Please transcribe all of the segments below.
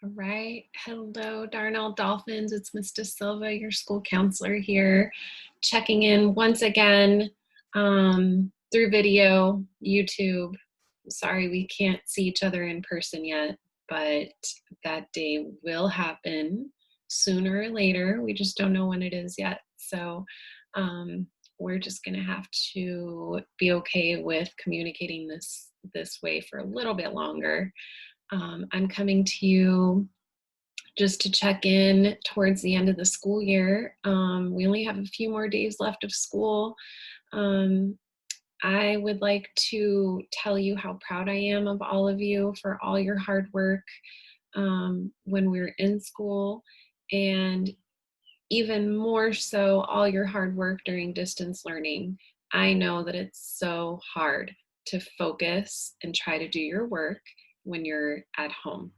All right. Hello, Darnell Dolphins. It's Miss De Silva, your school counselor here, checking in once again through video, YouTube. Sorry we can't see each other in person yet, but that day will happen sooner or later. We just don't know when it is yet. So we're just going to have to be okay with communicating this way for a little bit longer. I'm coming to you just to check in towards the end of the school year. We only have a few more days left of school. I would like to tell you how proud I am of all of you for all your hard work when we were in school, and even more so, all your hard work during distance learning. I know that it's so hard to focus and try to do your work when you're at home.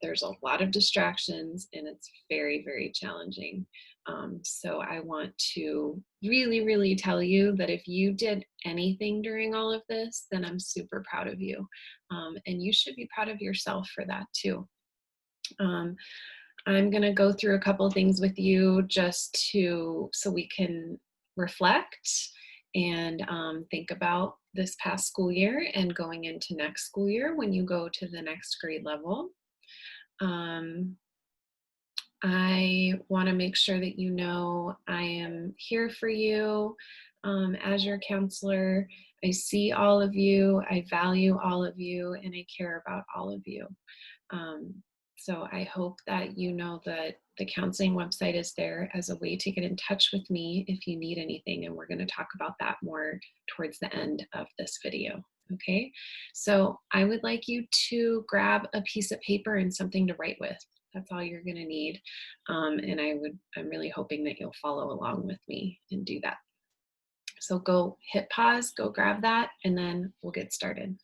There's a lot of distractions and it's very, very challenging. So I want to really, really tell you that if you did anything during all of this, then I'm super proud of you. And you should be proud of yourself for that too. I'm going to go through a couple of things with you so we can reflect and think about this past school year and going into next school year when you go to the next grade level. I want to make sure that you know I am here for you as your counselor. I see all of you, I value all of you, and I care about all of you. So I hope that you know that the counseling website is there as a way to get in touch with me if you need anything, and we're going to talk about that more towards the end of this video. Okay, so I would like you to grab a piece of paper and something to write with. That's all you're going to need, and I'm really hoping that you'll follow along with me and do that. So go hit pause, go grab that, and then we'll get started.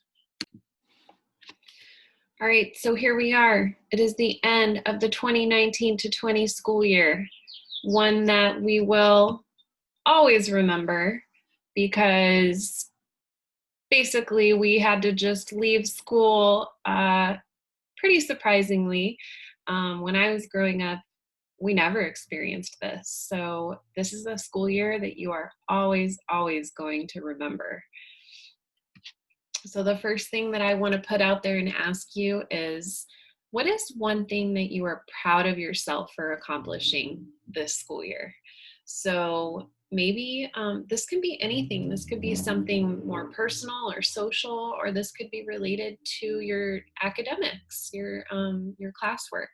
All right, so here we are. It is the end of the 2019 to 20 school year, one that we will always remember because basically we had to just leave school pretty surprisingly. When I was growing up, we never experienced this. So this is a school year that you are always, always going to remember. So the first thing that I want to put out there and ask you is, what is one thing that you are proud of yourself for accomplishing this school year? So maybe this can be anything. This could be something more personal or social, or this could be related to your academics, your classwork.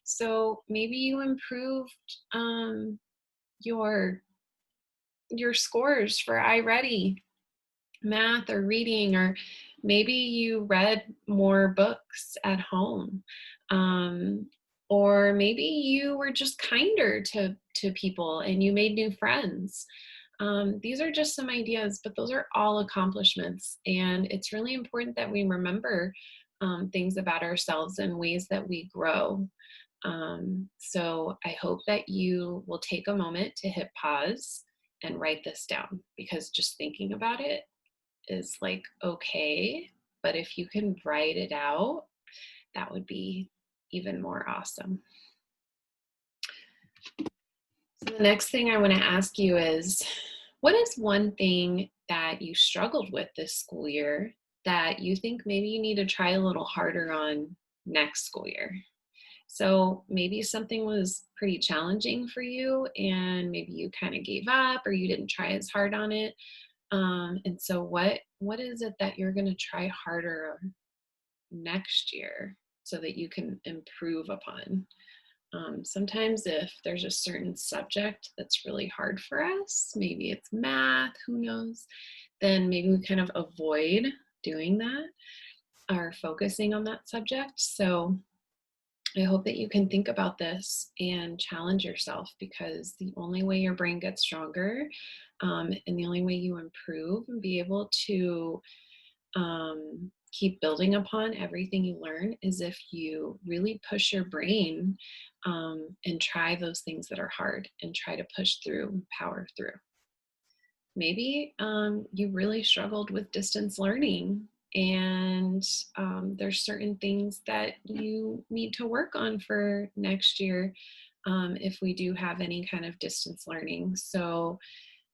So maybe you improved your scores for iReady math or reading, or maybe you read more books at home, or maybe you were just kinder to people and you made new friends. These are just some ideas, but those are all accomplishments, and it's really important that we remember things about ourselves and ways that we grow. So I hope that you will take a moment to hit pause and write this down, because just thinking about it is like okay, but if you can write it out, that would be even more awesome. So the next thing I want to ask you is, what is one thing that you struggled with this school year that you think maybe you need to try a little harder on next school year? So maybe something was pretty challenging for you and maybe you kind of gave up or you didn't try as hard on it. And so what is it that you're going to try harder next year so that you can improve upon? Sometimes if there's a certain subject that's really hard for us, maybe it's math, who knows, then maybe we kind of avoid doing that or focusing on that subject. So I hope that you can think about this and challenge yourself, because the only way your brain gets stronger and the only way you improve and be able to keep building upon everything you learn is if you really push your brain and try those things that are hard and try to push through, power through. Maybe you really struggled with distance learning And there's certain things that you need to work on for next year if we do have any kind of distance learning. So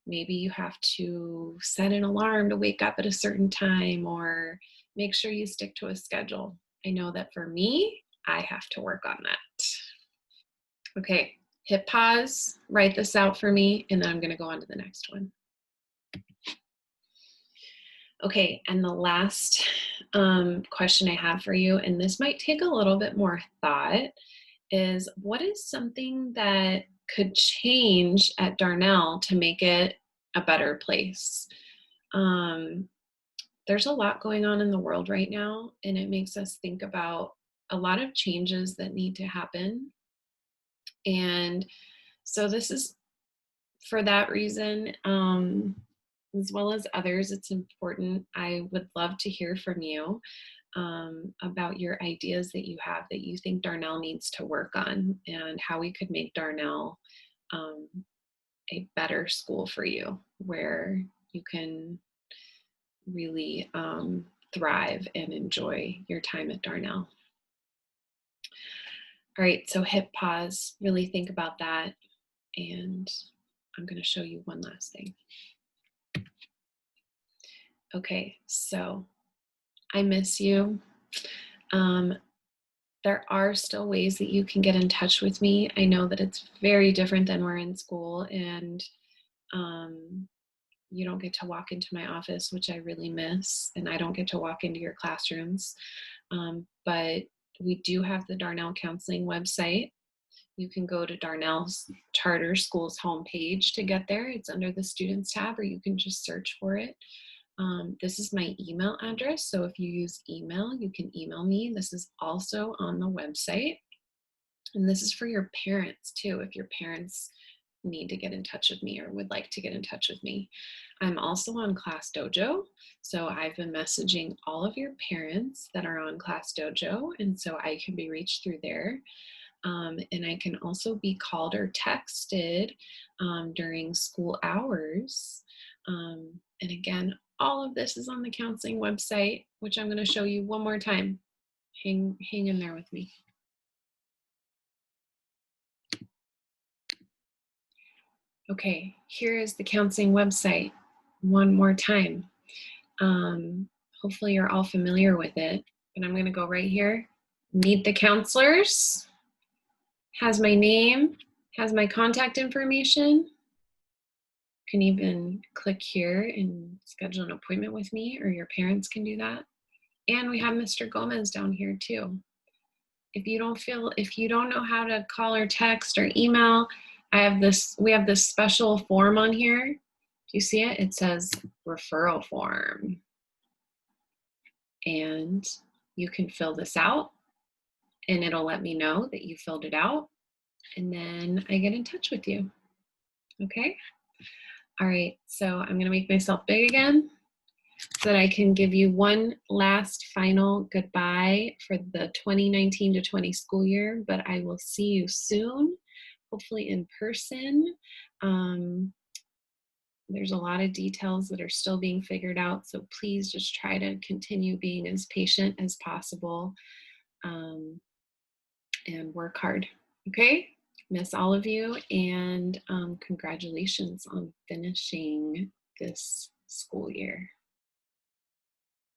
maybe you have to set an alarm to wake up at a certain time, or make sure you stick to a schedule. I know that for me, I have to work on that. Okay, hit pause, write this out for me, and then I'm going to go on to the next one. Okay, and the last question I have for you, and this might take a little bit more thought, is what is something that could change at Darnall to make it a better place? There's a lot going on in the world right now, and it makes us think about a lot of changes that need to happen. And so this is for that reason, as well as others, it's important. I would love to hear from you about your ideas that you have that you think Darnall needs to work on, and how we could make Darnall um, a better school for you, where you can really thrive and enjoy your time at Darnall. All right, so hit pause, really think about that, and I'm going to show you one last thing. Okay, so I miss you. There are still ways that you can get in touch with me. I know that it's very different than we're in school, and you don't get to walk into my office, which I really miss, and I don't get to walk into your classrooms. But we do have the Darnall Counseling website. You can go to Darnall's Charter Schools homepage to get there. It's under the Students tab, or you can just search for it. This is my email address, so if you use email, you can email me. This is also on the website. And this is for your parents too, if your parents need to get in touch with me or would like to get in touch with me. I'm also on Class Dojo, so I've been messaging all of your parents that are on Class Dojo, and so I can be reached through there. And I can also be called or texted during school hours. And again, all of this is on the counseling website, which I'm going to show you one more time. Hang in there with me. Okay, here is the counseling website one more time. Hopefully you're all familiar with it, but I'm going to go right here. Meet the counselors. Has my name, has my contact information. You can even click here and schedule an appointment with me, or your parents can do that. And we have Mr. Gomez down here too. If you don't know how to call or text or email, we have this special form on here. Do you see it? It says referral form. And you can fill this out, and it'll let me know that you filled it out, and then I get in touch with you. Okay? All right, so I'm gonna make myself big again so that I can give you one last final goodbye for the 2019 to 20 school year, but I will see you soon, hopefully in person. There's a lot of details that are still being figured out, so please just try to continue being as patient as possible and work hard, okay? Miss all of you, and congratulations on finishing this school year.